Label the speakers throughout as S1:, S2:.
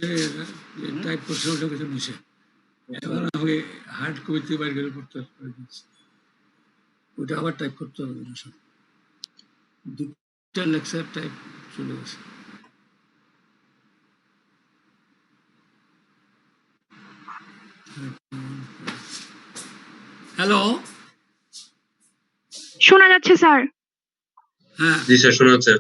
S1: Type করছে ওটা কিছু নিচে এখন আমাকে হার্ড কপিতে বাইরে গেলে পড়তে ওটা আবার টাইপ করতে হবে দুটা লেকচার টাইপ চলে গেছে হ্যালো
S2: শোনা যাচ্ছে স্যার
S1: হ্যাঁ
S3: জি স্যার শোনা যাচ্ছে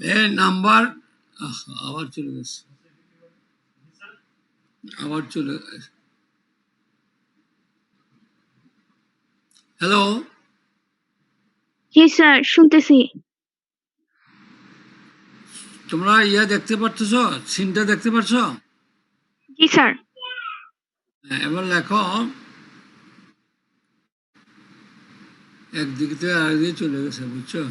S1: এর নাম্বার আবার চলে গেছে আবার চলে গেছে হ্যালো
S2: জি স্যার শুনতেছি
S1: তোমরা ইয়া দেখতে পারতেছ সিনটা দেখতে পারছো
S2: জি স্যার
S1: এবার লেখো একদিকে থেকে আরেকদিকে চলে গেছে বুঝছো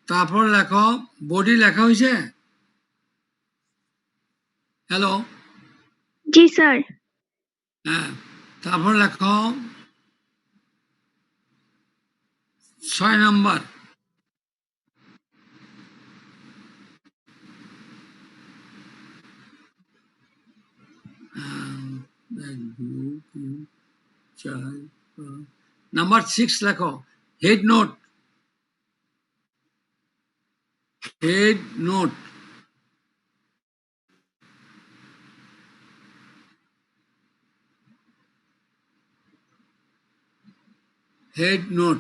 S1: তারপর লেখো বডি লেখা হয়েছে হ্যালো
S2: জি স্যার
S1: হ্যাঁ তারপর লেখো 6 নাম্বার নাম্বার 6 লেখো head note head note head note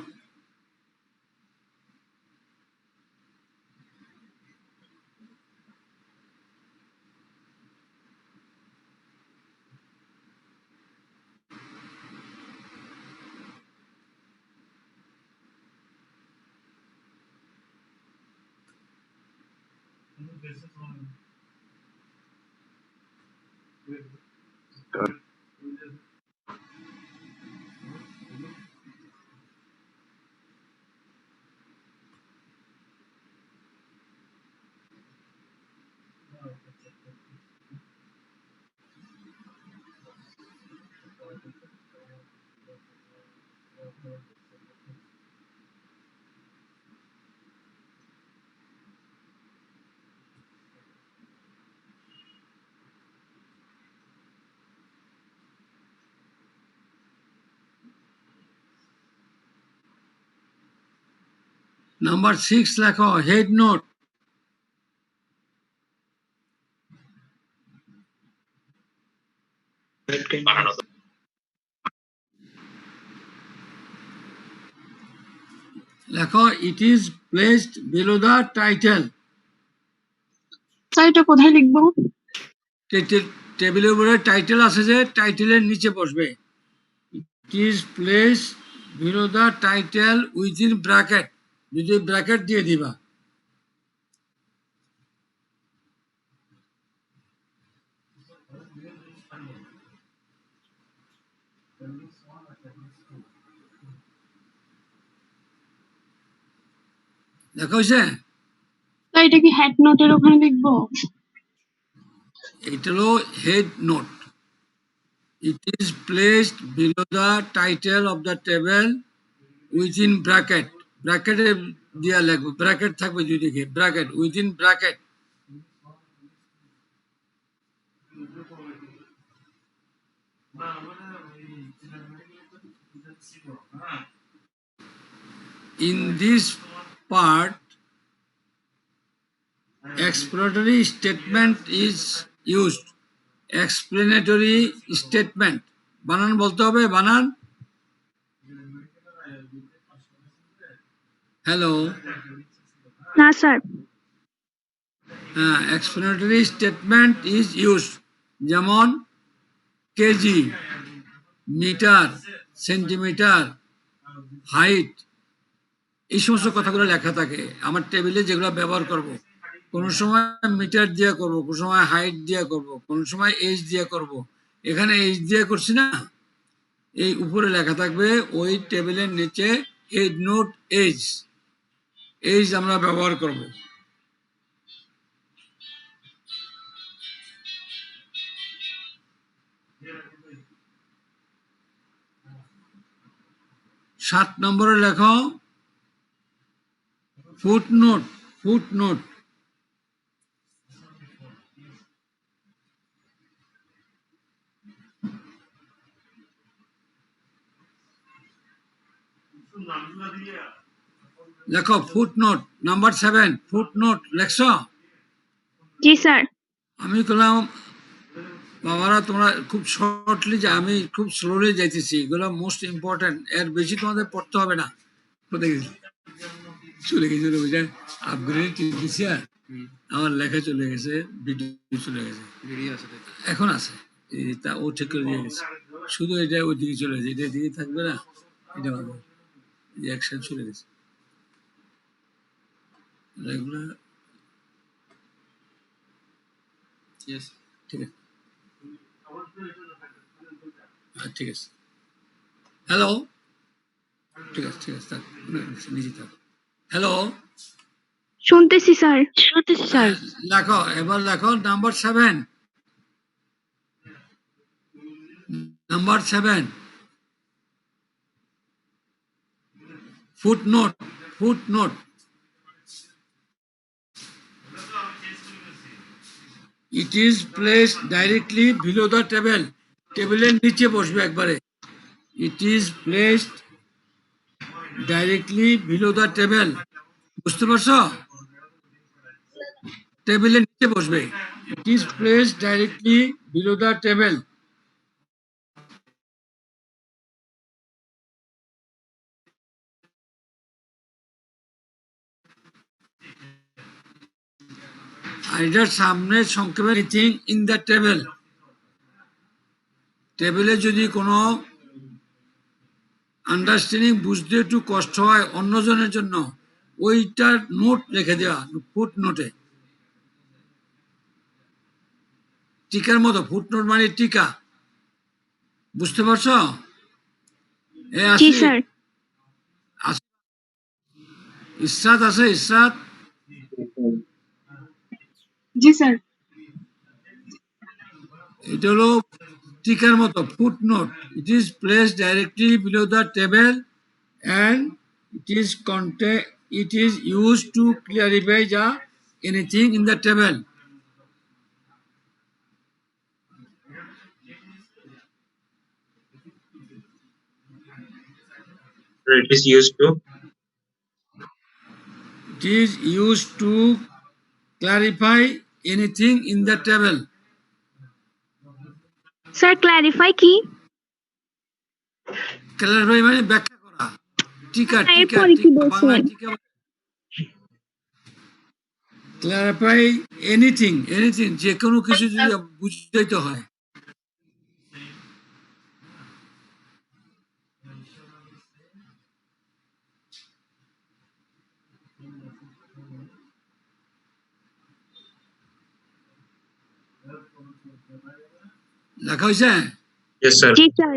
S1: number 6 লেখো হেড নোট লেখো ইট is placed below the title
S2: sir এটা কোথায় লিখবো
S1: টেবিলের উপরে টাইটেল আছে যে টাইটেলের নিচে বসবে it is place below the title within bracket যদি ব্র্যাকেট দিয়ে দিবা দেখা হয়েছে
S2: স্যার এটা কি হেড নোটের ওখানে লিখবো
S1: এটা হলো head note it is placed below the title of the table within bracket ব্র্যাকেটে দিয়া লাগবে ব্র্যাকেট থাকবে দুদিকে bracket within bracket in this part explanatory statement is used explanatory statement বানান বলতে হবে বানান হ্যালো
S2: না sir
S1: explanatory statement is used যেমন কেজি মিটার সেন্টিমিটার হাইট এই সমস্ত কথাগুলো লেখা থাকে আমার টেবিলে যেগুলো ব্যবহার করব কোন সময় মিটার দিয়ে করব কোন সময় হাইট দিয়ে করব কোন সময় এইচ দিয়ে করব এখানে এইচ দিয়ে করছি না এই উপরে লেখা থাকবে ওই টেবিলের নিচে হেড নোট এইচ এইচ আমরা ব্যবহার করব 7 নম্বরে লেখো ফুটনোট। ফুটনোট লেখো ফুটনোট নাম্বার 7 ফুটনোট লেখছো?
S2: জি স্যার।
S1: আমি বললাম বাবারা তোমরা খুব শর্টলি, আমি খুব স্লোলি যাইতেছি, এগুলো মোস্ট ইম্পর্টেন্ট, এর বেশি তোমাদের পড়তে হবে না। কোথায় গেছি? চলে গেছে বুঝে আপগ্রেড দিছি, আর আমার লেখা চলে গেছে, ভিডিও চলে গেছে, এখন আছে তা ও ঠিক করে দিয়ে গেছে, শুধু এটা ওই দিকে চলে গেছে, এটা দিকে থাকবে না, এটা ভালো একসাথে চলে গেছে রেগুলার। ঠিক আছে, ঠিক আছে, হ্যালো, ঠিক আছে, ঠিক আছে, থাক নিজে থাক। হ্যালো,
S2: শুনতেছি স্যার। শুনতেছি স্যার।
S1: লেখো, এবার লেখো number 7। Number 7 footnote. Footnote. It is placed directly below the table. টেবিলের নিচে বসবে একবারে। It is placed directly below the table. বুঝতে পারছো? টেবিলের নিচে বসবে। It is placed directly below the table. আর এটার সামনে সংক্ষেপে anything in the table. টেবিলে যদি কোনো আন্ডারস্ট্যান্ডিং বুঝতে একটু কষ্ট হয় অন্যজনের জন্য, ওইটার নোট রেখে দেওয়া, ফুট নোটে, টিকার মতো। ফুট নোট মানে টিকা, বুঝতে পারছো?
S2: জি স্যার।
S1: ইসরাত আছে? ইসরাত?
S2: জি স্যার।
S1: এটা হলো টিকার মতো, foot note. It is placed directly below the table and it is used to clarify the anything in the table.
S3: It is used to
S1: It is used to clarify anything in the table.
S2: Sir clarify কি?
S1: Clarify মানে ব্যাখ্যা করা। টিকা, টিকা,
S2: এরপরে কি
S1: টিকা, বাংলা
S2: বলছেন?
S1: টিকা। Clarify anything, anything, যে কোনো কিছু যদি বুঝাইতে হয়। লেখা হয়েছে?
S3: yes sir.
S2: জি স্যার।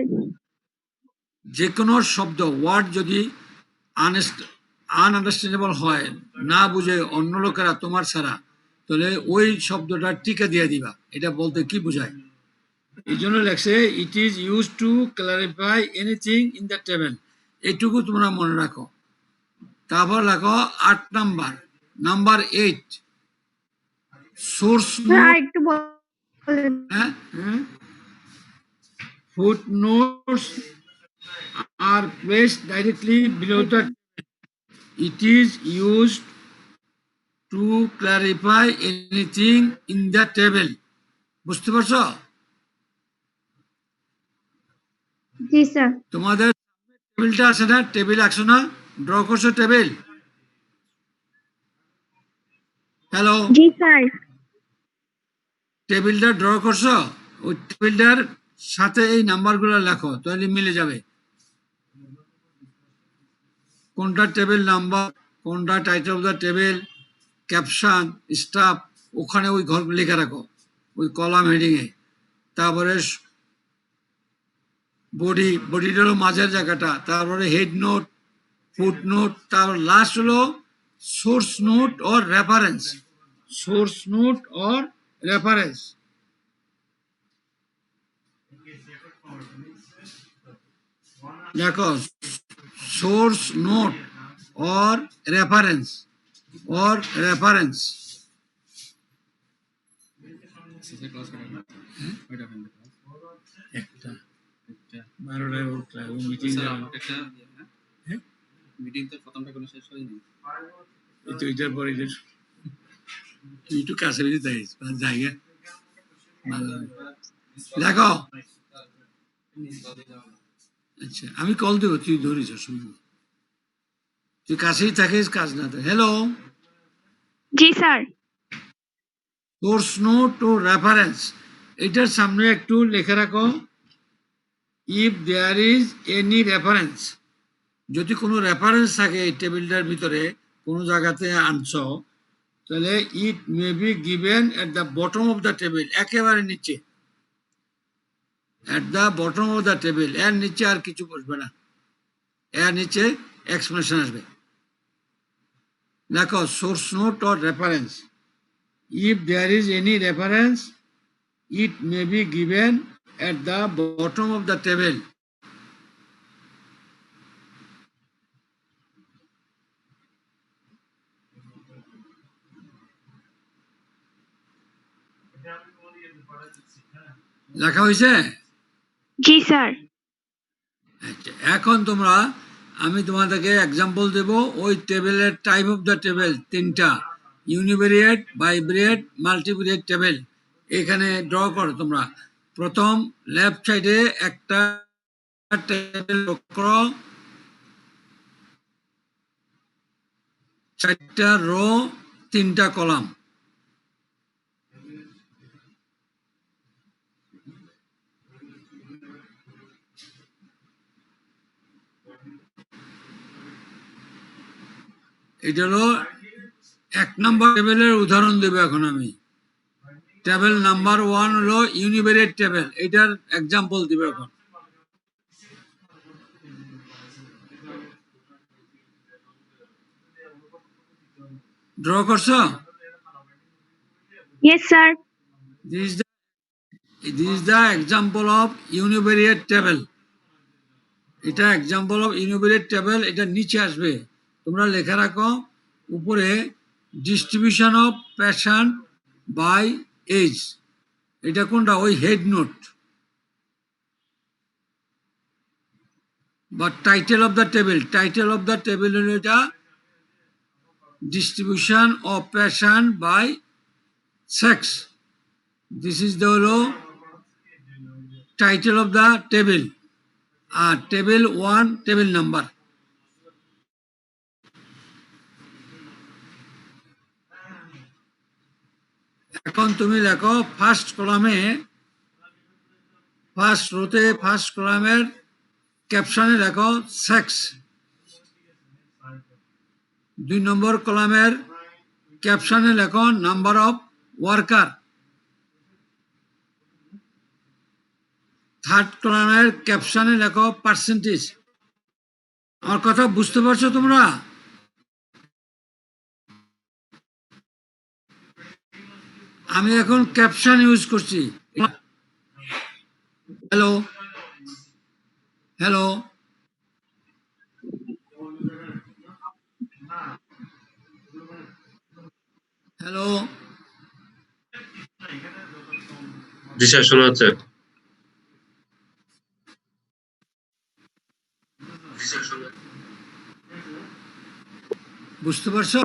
S1: যে কোনো শব্দ, ওয়ার্ড যদি আনআন্ডারস্ট্যান্ডেবল হয়, না বুঝে অন্য লোকেরা তোমার ছাড়া, তাহলে ওই শব্দটা টিকা দিয়ে দিবা। এটা বলতে কি বোঝায়? এই জন্য লেখছে it is use to clarify anything in the table. এইটুকু তোমরা মনে রাখো। তারপর লেখো 8 নাম্বার, নাম্বার 8 সোর্স নোট।
S2: একটু বলেন।
S1: হ্যাঁ, footnotes are placed directly below the. It is used to clarify anything in the table. বুঝতে পারছো?
S2: জি স্যার।
S1: তোমাদের টেবিলটা আছে না? টেবিল আঁকছো না? ড্র করছো টেবিল? হ্যালো,
S2: জি স্যার।
S1: টেবিলটা ড্র করছো? ওই টেবিলটার সাথে এই নাম্বারগুলো লেখো, তাহলে মিলে যাবে। কোনটা টেবিল নাম্বার, কোনটা title of the table, caption, staff, ওখানে ওই ঘর লিখে রাখো, ওই কলাম হেডিং এ। তারপরে বডি, বডিটা হলো মাঝের জায়গাটা, তারপরে হেড নোট, ফুট নোট, তারপর লাস্ট হলো source note or reference. Source note or reference. দেখো, source note or reference একটা 12টায় ওর মিটিং মিটিং তো প্রথমটা কোনো শেষ হয়নি এই তো এটার পরে তুই একটু কাছে বেশি যাইস জায়গা দেখো আচ্ছা আমি কল দেবো তুই ধরিস শুনবো তুই কাছেই থাকিস কাজ না থাকে হ্যালো
S2: जी सर
S1: সোর্স নোট ও রেফারেন্স এটার সামনে একটু লেখা রাখো if there is any reference যদি কোনো রেফারেন্স থাকে এই টেবিলটার ভিতরে কোনো জায়গাতে আনছ তাহলে it may be given at the bottom of the table একেবারে নিচে at the bottom of the table এর নিচে আর কিছু বসবে না এর নিচে এক্সপ্লেনেশন আসবে দেখো source note or reference if there is any reference it may be given at the bottom of the table. লেখা হয়েছে
S2: जी सर
S1: আচ্ছা এখন তোমরা আমি তোমাদেরকে এক্সাম্পল দেব ওই টেবিলের টাইপ অফ দ্য টেবিল তিনটা ইউনিভেরিয়েট বাইভেরিয়েট মাল্টিভেরিয়েট টেবিল এখানে ড্র করো তোমরা প্রথম লেফট সাইডে একটা টেবিল করো চারটা রো তিনটা কলাম এটা হলো এক নম্বর টেবিলের উদাহরণ দেবো এখন আমি টেবিল নাম্বার 1 হলো ইউনিভেরিয়েট টেবিল এটার এক্সাম্পল দিব এখন ড্র করছো
S2: yes sir
S1: this is the example of univariate table এটা এক্সাম্পল অফ ইউনিভেরিয়েট টেবিল এটা নিচে আসবে তোমরা লেখা রাখো উপরে distribution of patient by age এটা কোনটা ওই হেড নোট বা টাইটেল অফ দ্য টেবিল হলো এটা distribution of patient by sex. This is the title of the table. Table 1, table number. এখন তুমি দেখো ফার্স্ট কলামে ফার্স্ট রোতে ফার্স্ট কলামের ক্যাপশনে লেখো সেক্স 2 নম্বর কলামের ক্যাপশনে লেখো নাম্বার অফ ওয়ার্কার থার্ড কলামের ক্যাপশনে লেখো পার্সেন্টেজ আমার কথা বুঝতে পারছো তোমরা আমি এখন ক্যাপশন ইউজ করছি হ্যালো হ্যালো হ্যালো
S3: জি স্যার শোনা যাচ্ছে
S1: বুঝতে পারছো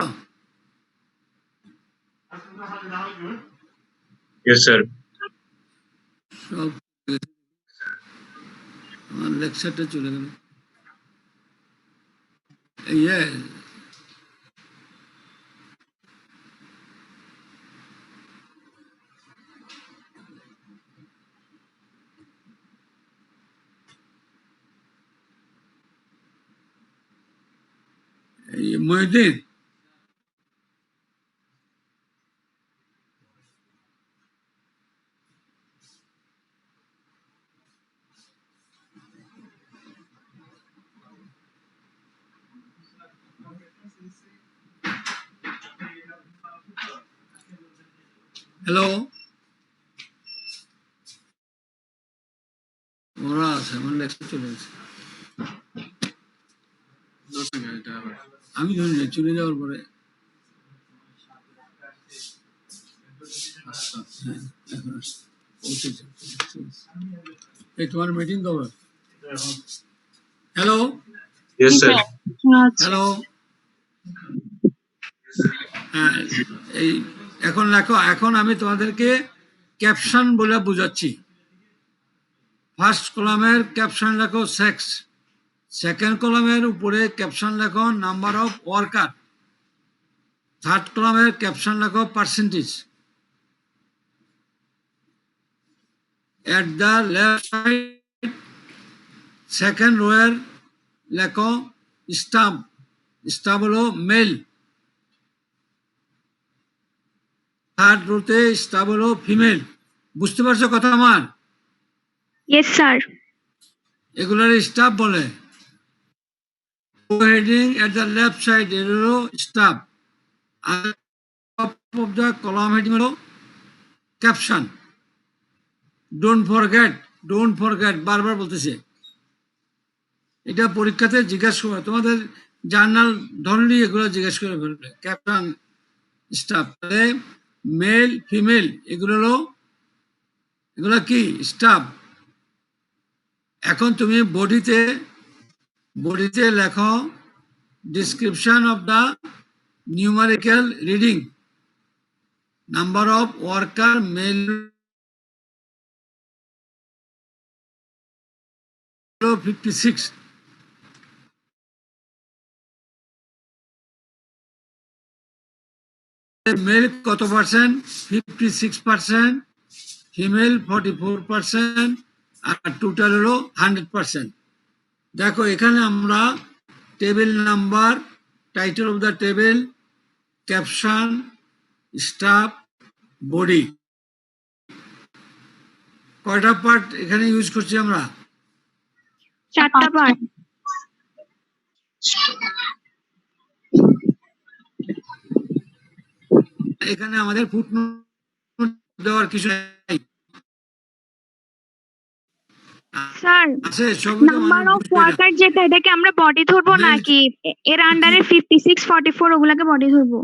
S3: ইয়েস স্যার
S1: সব আমার লেকচারটা চলে গেল মহিউদ্দিন হ্যালো ওরা আছে আমার লেকচার চলে গেছে চলে যাওয়ার পরে এই তোমার মিটিং কবে? Hello
S3: Yes, sir.
S1: হ্যালো, হ্যাঁ, এই এখন লেখো, এখন আমি তোমাদেরকে ক্যাপশন বলে বোঝাচ্ছি। ফার্স্ট কলামের ক্যাপশন লেখো সেক্স, সেকেন্ড কলামের উপরে ক্যাপশন লেখো নাম্বার অফ ওয়ার্কার, থার্ড কলামের ক্যাপশন লেখো percentage. At the left side second রোয়ের লেখো স্টাফ, স্টাফ হলো মেল। থার্ড রোতে স্টাফ হলো ফিমেল। বুঝতে পারছো কথা আমার?
S2: Yes, sir.
S1: এগুলোর স্টাফ বলে। Heading at the left side এর হলো স্টাফ, আর top of the column heading হলো ক্যাপশন। ডোন্ট ফরগেট, বারবার বলতেছে। এটা পরীক্ষাতে জিজ্ঞাসা করে, তোমাদের জার্নাল ধরলেই এগুলো জিজ্ঞাসা করে ফেলবে। ক্যাপশন, স্টাফ, মেল ফিমেল এগুলো কি স্টাফ। এখন তুমি বডিতে লেখো description of the numerical reading, number of worker male 56, male কত পার্সেন্ট? 56%, ফিমেল 44%, আর টোটাল হলো 100%। দেখো এখানে আমরা table number, title of the table, caption, stub, body, কয়টা পার্ট এখানে ইউজ করছি আমরা?
S2: 4টা part.
S1: এখানে আমাদের ফুটনোট দেওয়ার কিছু নাই।
S2: Sir,
S1: আছে সবই তো
S2: number
S1: মানুষ
S2: of
S1: বুঝবে না।
S2: worker যেটা এটাকে আমরা বডি ধরবো
S1: Male-
S2: নাকি এর আন্ডারে 56 44 ওগুলাকে বডি ধরবো?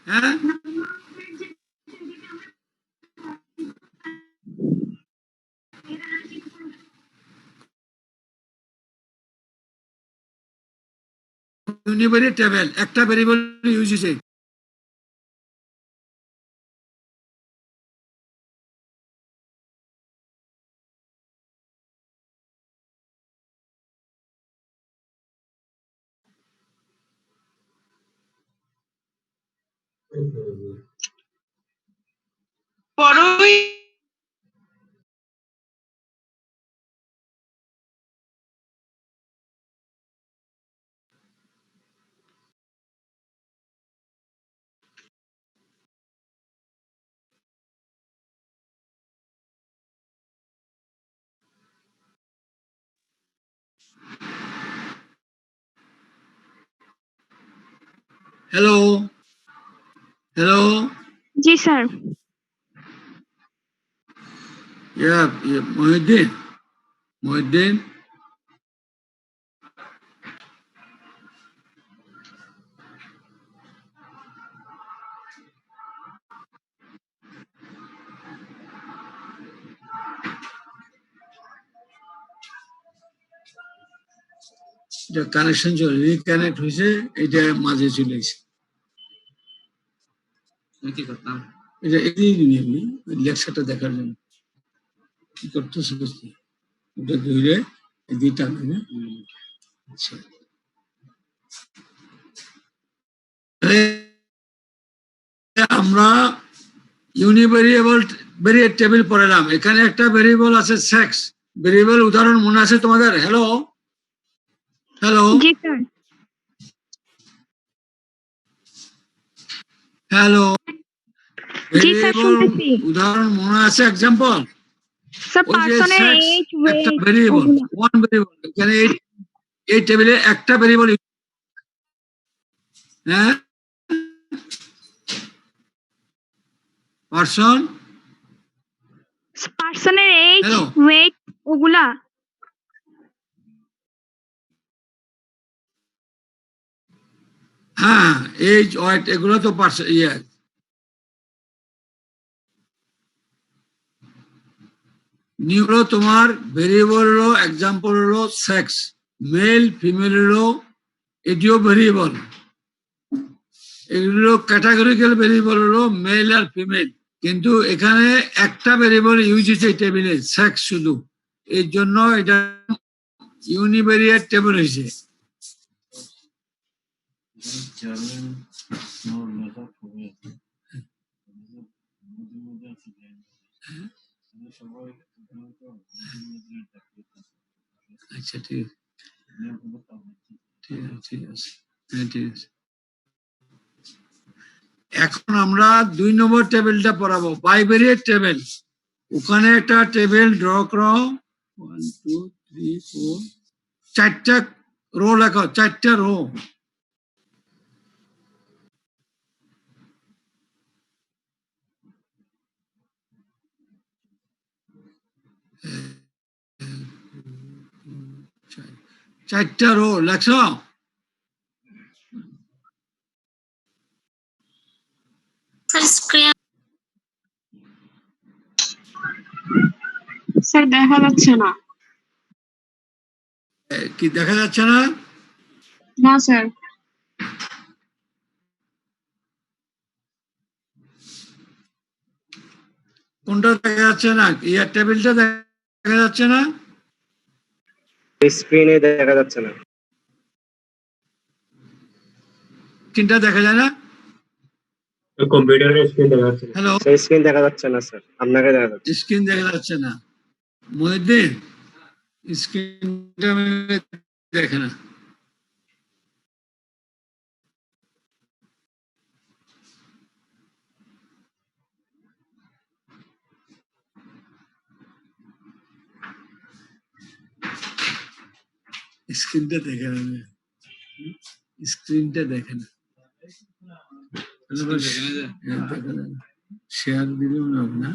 S1: হ্যাঁ, ইউনিভারি টেবিল একটা ভেরিয়েবল ইউজ হয়েছে। হ্যালো হ্যালো,
S2: জি স্যার।
S1: মহিউদ্দিন, এটা কানেকশন চলে, রিকানেক্ট হয়েছে, এটা মাঝে চলে এসে কি করতাম, এটা এদিকে নিয়ে আমি লেকচারটা দেখার জন্য কি করতেছে বুঝতে, এটা ধরে এদিকে টানবে না। আচ্ছা, আমরা ইউনিভেরিয়েবল টেবিল পড়লাম। এখানে একটা ভেরিয়েবল আছে সেক্স, ভেরিয়েবল উদাহরণ মনে আছে তোমাদের? হ্যালো হ্যালো
S2: জি স্যার।
S1: হ্যালো,
S2: জি স্যার,
S1: ভেরিয়েবল
S2: শুনতেছি।
S1: উদাহরণ মনে আছে? এক্সাম্পল,
S2: স্যার
S1: ওই যে
S2: পার্সনের
S1: সেক্স
S2: এজ,
S1: একটা
S2: ওয়েট
S1: ভেরিয়েবল,
S2: ওগুলা।
S1: One variable. এখানে এই টেবিলে একটা ভেরিয়েবল হ্যাঁ, পার্সন,
S2: পার্সনের এইজ,
S1: হ্যালো,
S2: ওয়েট ওগুলা।
S1: হ্যাঁ, এইজ, ওয়েট এগুলো তো পার্সন, ইয়ে। হলো তোমার ভেরিয়েবল হলো, এক্সাম্পল হলো সেক্স, মেল ফিমেল হলো, এটিও ভেরিয়েবল। এগুলো ক্যাটাগরিক্যাল ভেরিয়েবল হলো মেল আর ফিমেল, কিন্তু এখানে একটা ভেরিয়েবল ইউজ হয়েছে টেবিলে, সেক্স শুধু, এর জন্য এটা ইউনিভেরিয়েট টেবিল হয়েছে। আচ্ছা, ঠিক আছে, ঠিক আছে, ঠিক আছে, হ্যাঁ, ঠিক আছে। এখন আমরা 2 নম্বর টেবিলটা পড়াবো, বাইভেরিয়েট টেবিল। ওখানে একটা টেবিল ড্র করো, 1 2 3 4, 4টা রো লেখো, 4টা রো। চারটা রো লেখছো?
S2: স্যার দেখা যাচ্ছে না।
S1: কি দেখা যাচ্ছে না?
S2: না স্যার।
S1: কোনটা দেখা যাচ্ছে না? ইয়ার টেবিলটা দেখা যাচ্ছে না?
S4: স্ক্রিনে দেখা যাচ্ছে না।
S1: স্ক্রিনটা দেখা যায় না?
S3: কম্পিউটারের স্ক্রিন দেখা যাচ্ছে না।
S1: হ্যালো,
S4: সেই স্ক্রিন দেখা যাচ্ছে না স্যার, আপনাকে দেখা যাচ্ছে।
S1: স্ক্রিন দেখা যাচ্ছে না। মহিউদ্দিন, স্ক্রিনটা দেখে না। স্ক্রিনটা দেখে না, স্ক্রিনটা দেখে না, শেয়ার দিলেও না হবে না।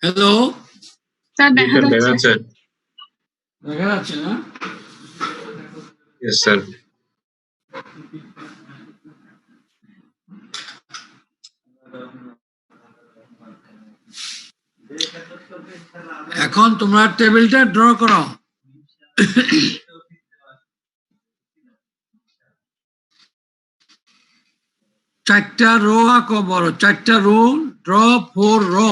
S1: হ্যালো,
S2: স্যার
S3: জি স্যার, দেখা যাচ্ছে।
S1: দেখা যাচ্ছে না?
S3: Yes sir.
S1: এখন তোমরা টেবিলটা ড্র করো। চারটা রো আঁকো, বড় 4টা রো, ড্র 4 রো।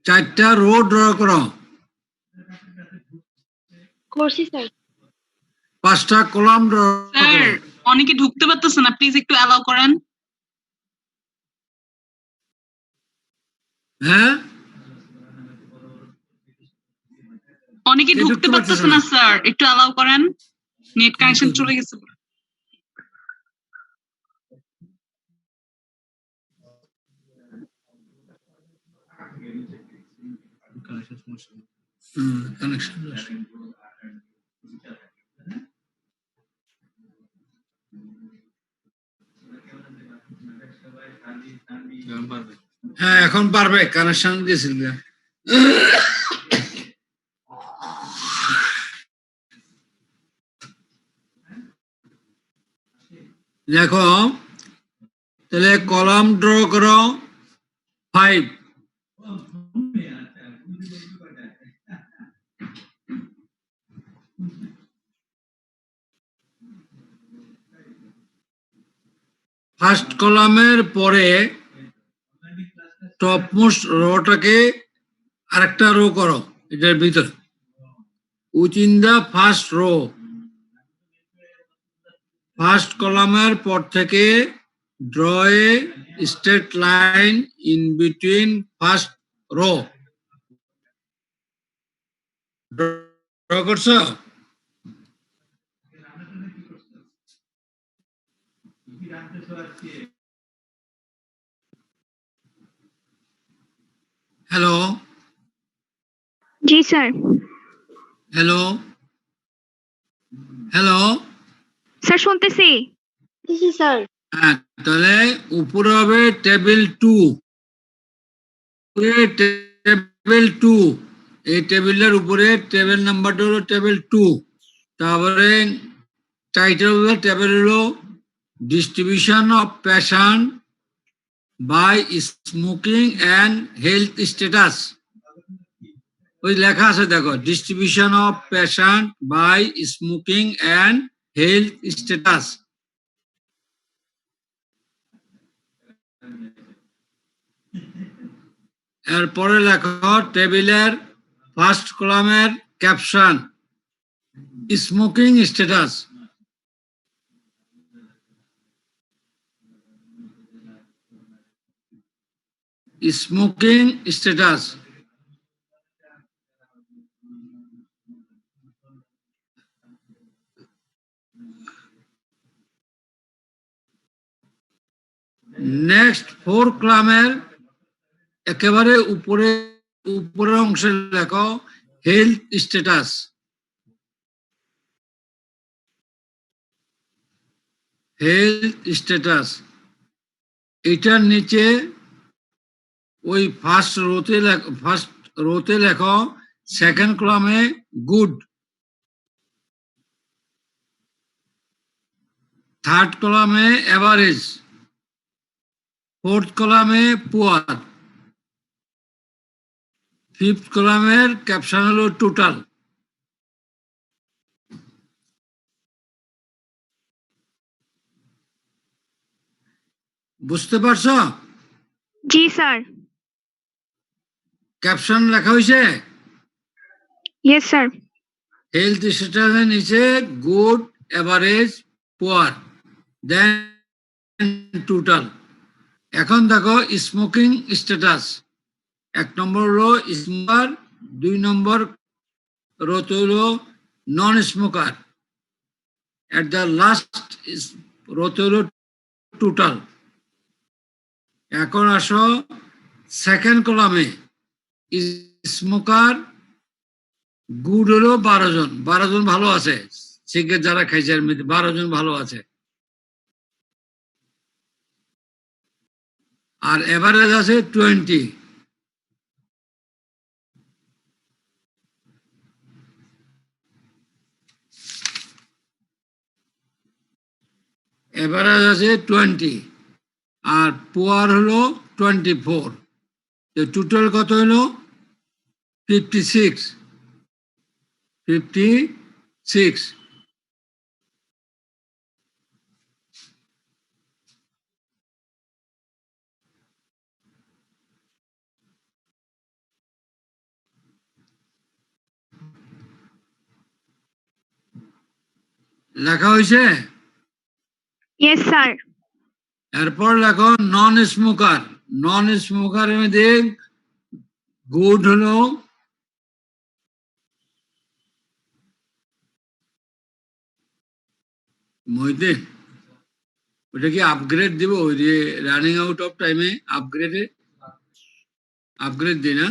S1: চারটা রো ড্র করো।
S2: করছি স্যার।
S1: 5টা কলাম ড্র
S5: স্যার
S1: করো।
S5: অনেকে ঢুকতে পারতেছে না, প্লিজ একটু অ্যালাউ করেন।
S1: হ্যাঁ,
S5: অনেকে
S1: কে
S5: ঢুকতে
S1: ঢুকতে
S5: পারতেছে
S1: পারতেছে
S5: না
S1: না?
S5: স্যার, একটু অ্যালাউ করেন, নেট কানেকশন চলে গেছে।
S1: কানেকশন। হ্যাঁ, এখন পারবে, কানেকশন দিয়েছিল। দেখো, তাহলে কলাম ড্র করো 5। ফার্স্ট কলামের পরে টপ মোস্ট রোটাকে আরেকটা রো করো এটার ভিতর, within the first row first কলামের পর থেকে draw a straight line in between first row. Draw করছো? হ্যালো
S2: জি স্যার।
S1: Hello hello.
S2: স্যার শুনতেছি।
S6: স্যার।
S1: হ্যাঁ, তাহলে উপরে হবে টেবিল 2। টেবিল 2, এই টেবিলের উপরে টেবিল নাম্বারটা হলো টেবিল 2। তারপরে টাইটেল হলো টেবিল হলো distribution of patient by smoking and health status. ওই লেখা আছে দেখো, distribution of patient by smoking and health status. এরপরে লেখো টেবিলের ফার্স্ট কলামের caption smoking status. Smoking status. Next 4 কলামের একেবারে উপরের অংশে লেখো হেলথ স্ট্যাটাস। হেলথ স্ট্যাটাস এটার নিচে ওই ফার্স্ট রোতে লেখো সেকেন্ড কলামে গুড, থার্ড কলামে এভারেজ, ফোর্থ কলামে পুয়ার, ফিফথ কলামের ক্যাপশন হলো টোটাল। বুঝতে পারছো?
S2: জি স্যার।
S1: ক্যাপশন লেখা হয়েছে?
S2: Yes sir.
S1: হেলথ স্ট্যাটাসের নিচে গুড, এভারেজ, পুয়ার, দেন টোটাল। এখন দেখো স্মোকিং স্ট্যাটাস। 1 নম্বর হলো স্মোকার, 2 নম্বর রোতে হলো non smoker, at the last রোতে হলো টোটাল। এখন আসো সেকেন্ড কলামে স্মোকার, গুড হলো 12 জন, 12 জন ভালো আছে, সিগারেট যারা খাইছে এর মধ্যে 12 জন ভালো আছে। আর এভারেজ আছে 20। এভারেজ আছে 20 আর পুয়ার হলো 24। টোটাল কত হলো? 56। 56। লেখা হয়েছে?
S2: Yes sir.
S1: এরপর লেখো নন স্মোকার। নন স্মোকারের মধ্যে গুড হলো মহিদিন, ওটা কি আপগ্রেড দিব? ওই যে রানিং আউট অফ টাইমে আপগ্রেড দিই না?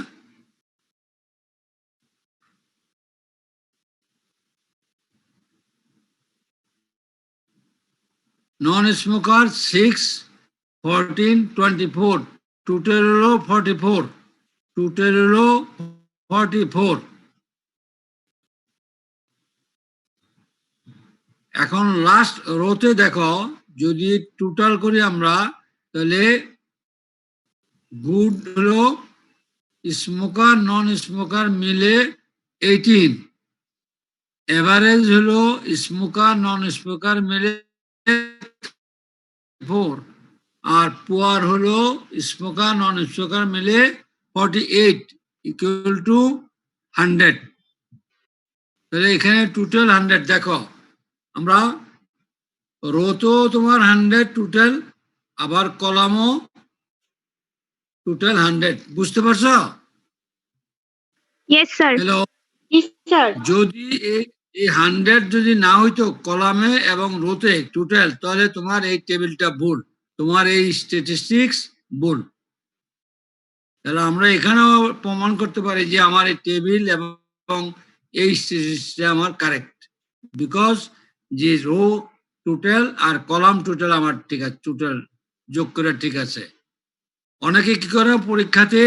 S1: নন স্মোকার 6, 14, 24, টোটাল হলো 44। টোটাল হলো 44। এখন লাস্ট রোতে দেখো, যদি টোটাল করি আমরা তাহলে গুড হলো স্মোকার নন স্মোকার মিলে 18, এভারেজ হলো স্মোকার নন স্মোকার মিলে 4, আর পুয়ার হলো স্মোকার নন স্মোকার মিলে 48 ইকুয়াল টু 100। তাহলে এখানে টোটাল 100। দেখো আমরা রো তো তোমার 100 টোটাল, আবার কলামও টোটাল 100। বুঝতে পারছো?
S2: Yes, sir.
S1: Hello,
S6: Yes, sir.
S1: যদি এই 100 যদি না হইতো কলামে এবং রোতে টোটাল, তাহলে তোমার এই টেবিলটা ভুল, তোমার এই স্ট্যাটিস্টিক্স ভুল। তাহলে আমরা এখানেও প্রমাণ করতে পারি যে আমার এই টেবিল এবং এই স্ট্যাটিস্টিক্সটা আমার কারেক্ট, বিকজ যে রো টোটাল আর কলাম টোটাল আমার ঠিক আছে, টোটাল যোগ করে ঠিক আছে। অনেকে কি করে পরীক্ষাতে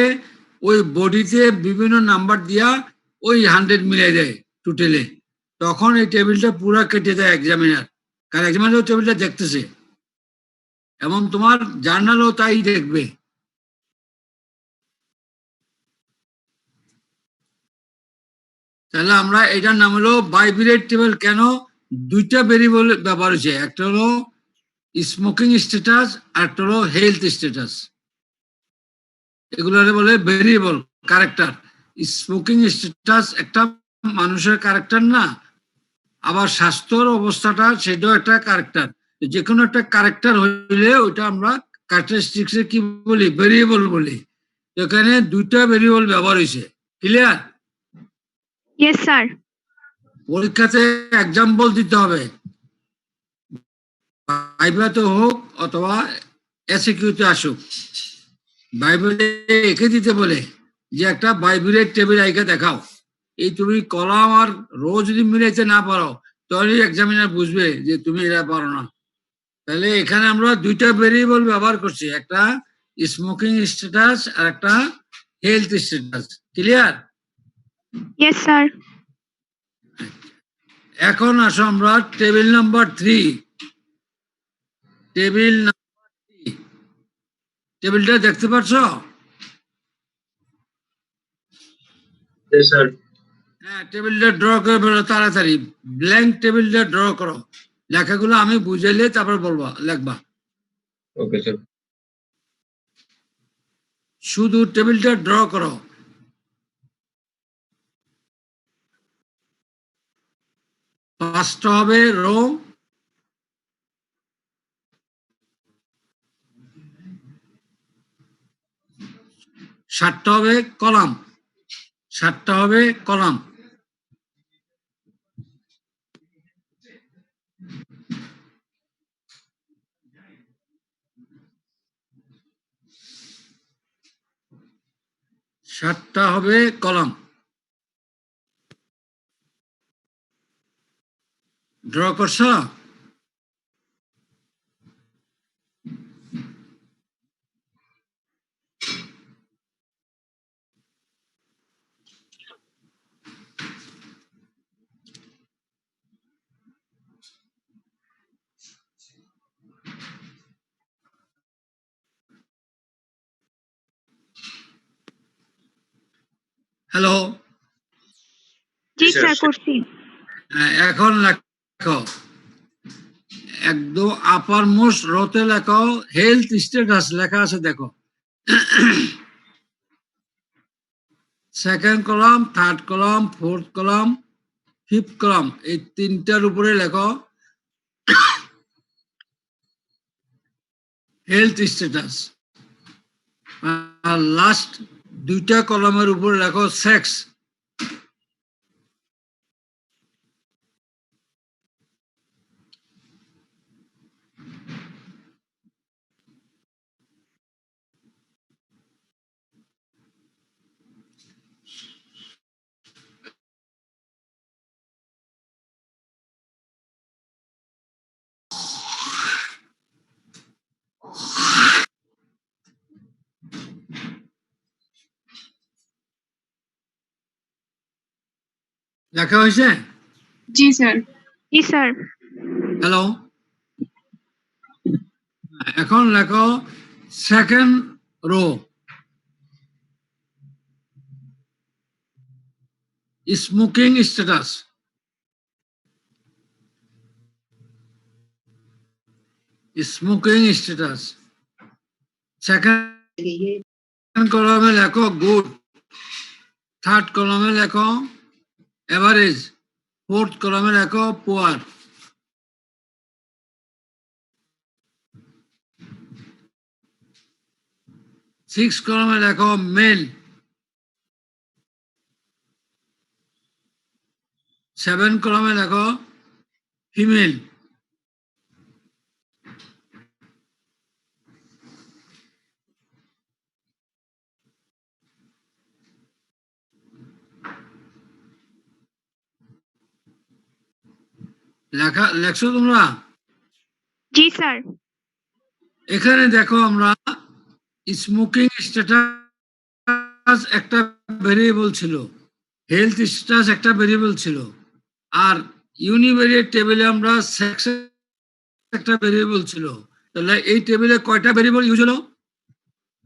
S1: ওই বডিতে বিভিন্ন নাম্বার দিয়া ওই 100 মিলাই দেয় টোটালে, তখন এই টেবিলটা পুরো কেটে দেয় এক্সামিনার, কারণ এক্সামিনার ওই টেবিলটা দেখতেছে এবং তোমার জার্নালও তাই দেখবে। তাহলে আমরা এটার নাম হলো বাইবিরেট টেবিল। কেন? দুইটা ভেরিয়েবল ব্যবহার হয়েছে, একটা হলো স্মোকিং স্ট্যাটাস আর একটা হলো হেলথ স্ট্যাটাস। এগুলো বলে ভেরিয়েবল ক্যারেক্টার। স্মোকিং স্ট্যাটাস একটা মানুষের ক্যারেক্টার না, আবার স্বাস্থ্যর অবস্থাটা সেটাও একটা ক্যারেক্টার। যে কোনো একটা ক্যারেক্টার হইলে ওইটা আমরা ক্যারেক্টারিস্টিক্সে কি বলি? ভেরিয়েবল বলি। এখানে দুইটা ভেরিয়েবল ব্যবহার হয়েছে। ক্লিয়ার?
S2: Yes, sir.
S1: পরীক্ষাতে এক্সাম্পল দিতে হবে, ভাইভাতে হোক অথবা এসিকিউতে আসুক। বাইবেলে এঁকে দিতে বলে যে একটা বাইবিলের টেবিল আইকা দেখাও, এই তুমি কলাম আর রো যদি মিলাইতে না পারো তাহলে এক্সামিনার বুঝবে যে তুমি এটা পারো না। তাহলে এখানে আমরা দুইটা ভেরিয়েবল ব্যবহার করছি, একটা স্মোকিং স্ট্যাটাস আর একটা health status. Clear?
S2: Yes, sir.
S1: এখন আসো আমরা টেবিল নাম্বার 3। টেবিল নাম্বার 3, টেবিলটা দেখতে পাচ্ছ?
S3: Yes, sir.
S1: হ্যাঁ, টেবিলটা ড্র করে ফেলো তাড়াতাড়ি, ব্ল্যাঙ্ক টেবিলটা ড্র করো। লেখাগুলো আমি বুঝাইলে তারপর বলবা, লেখবা।
S3: Okay, sir.
S1: শুধু টেবিলটা ড্র করো। পাঁচটা হবে রো, সাতটা হবে কলাম, সাতটা হবে কলাম। সাতটা হবে কলাম। ড্র করছো? হ্যালো,
S2: জি
S3: Yes, sir.
S2: স্যার, করছি।
S1: এখন লেখো একদম আপার মোস্ট রোতে লেখো হেলথ স্ট্যাটাস লেখা আছে দেখো। Second column, third column, fourth column, fifth column, এই তিনটার উপরে লেখো হেলথ স্ট্যাটাস, আর লাস্ট দুইটা কলামের উপর লেখো সেক্স। লেখা হয়েছে?
S5: জি স্যার।
S2: জি স্যার।
S1: হ্যালো, এখন লেখো second rho smoking status. Smoking status second কলামে লেখো গুড, থার্ড কলামে লেখো এভারেজ, ফোর্থ কলামে লেখো পুয়ার। 6 কলামে লেখো মেল, 7 কলামে লেখো ফিমেল, লেখছো তোমরা?
S2: জি স্যার।
S1: এখানে দেখো আমরা স্মোকিং স্ট্যাটাস একটা ভেরিয়েবল ছিল, হেলথ স্ট্যাটাস একটা ভেরিয়েবল ছিল, আর ইউনিভেরিয়েট টেবিলে আমরা সেক্স একটা ভেরিয়েবল ছিল। তাহলে এই টেবিলে কয়টা ভেরিয়েবল ইউজ হলো?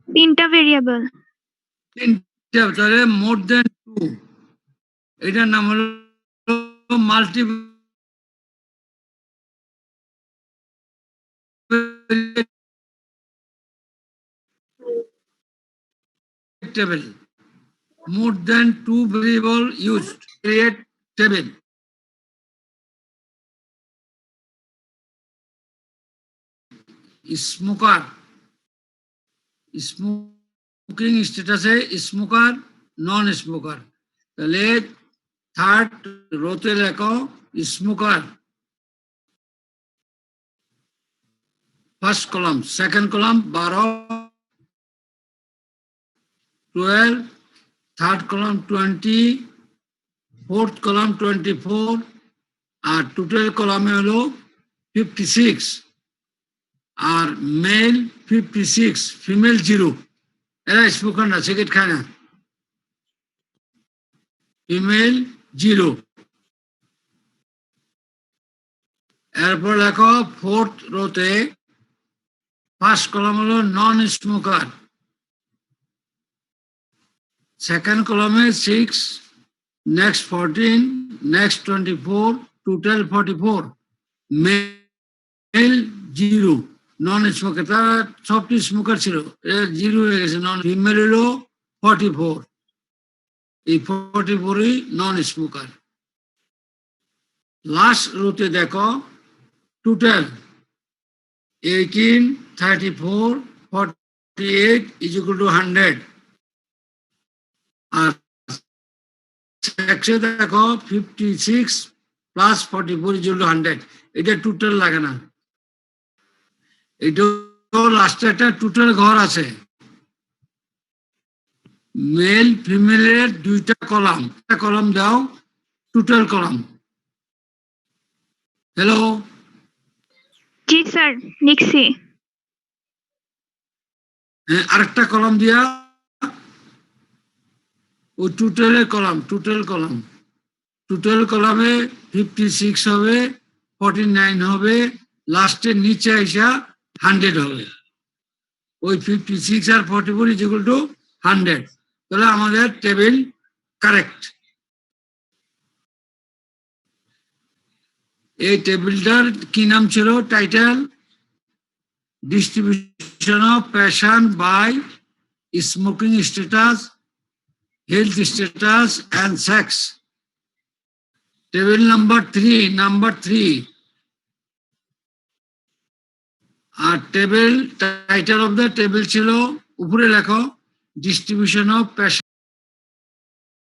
S2: 3টা ভেরিয়েবল।
S1: 3টা। তাহলে মোর দেন 2, এটার নাম হলো multi table. More than 2 variable used create table. Smoker, smoking status है smoker, non smoker. তাহলে থার্ড রোতে লেখো smoker, first column, second column 12, 12, third column 20, fourth column 24, আর টোটাল কলামে হলো 56, আর মেল 56, ফিমেল 0। এরা স্মোকার না, সিগারেট খায় না। ফিমেল 0। এরপর লেখো ফোর্থ রোতে ফার্স্ট কলাম হলো নন স্মোকার, সেকেন্ড কলামে 6, next 14, next 24, total 44, mail 0, non smoker. তারা সবটি স্মোকার ছিল, 0 হয়ে গেছে। নন ফিমেল হলো 44, এই 44ই নন স্মোকার। লাস্ট রোতে দেখো টোটাল 18, 34, 48 is equal to 100, আর সেক্সে দেখো 56 প্লাস 44 is equal to 100। এটা টোটাল লাগে না, এটা লাস্টে একটা টোটাল ঘর আছে। মেল ফিমেলের 2টা কলাম, একটা কলাম দাও টোটাল কলাম। হ্যালো,
S2: জি স্যার, লিখছি।
S1: আরেকটা কলাম দিয়া ওই টোটালের কলাম, টোটাল কলাম, টোটাল কলামে 56 হবে, 49 হবে, লাস্টের নিচে আইসা 100 হবে। ওই 56 আর 44 is equal to 100। তাহলে আমাদের টেবিল কারেক্ট। এই টেবিলটার কি নাম ছিল? Title distribution of patient by smoking status, health status and sex. Table number 3, আর table title of the table ছিল উপরে লেখো ডিস্ট্রিবিউশন অফ প্যাশন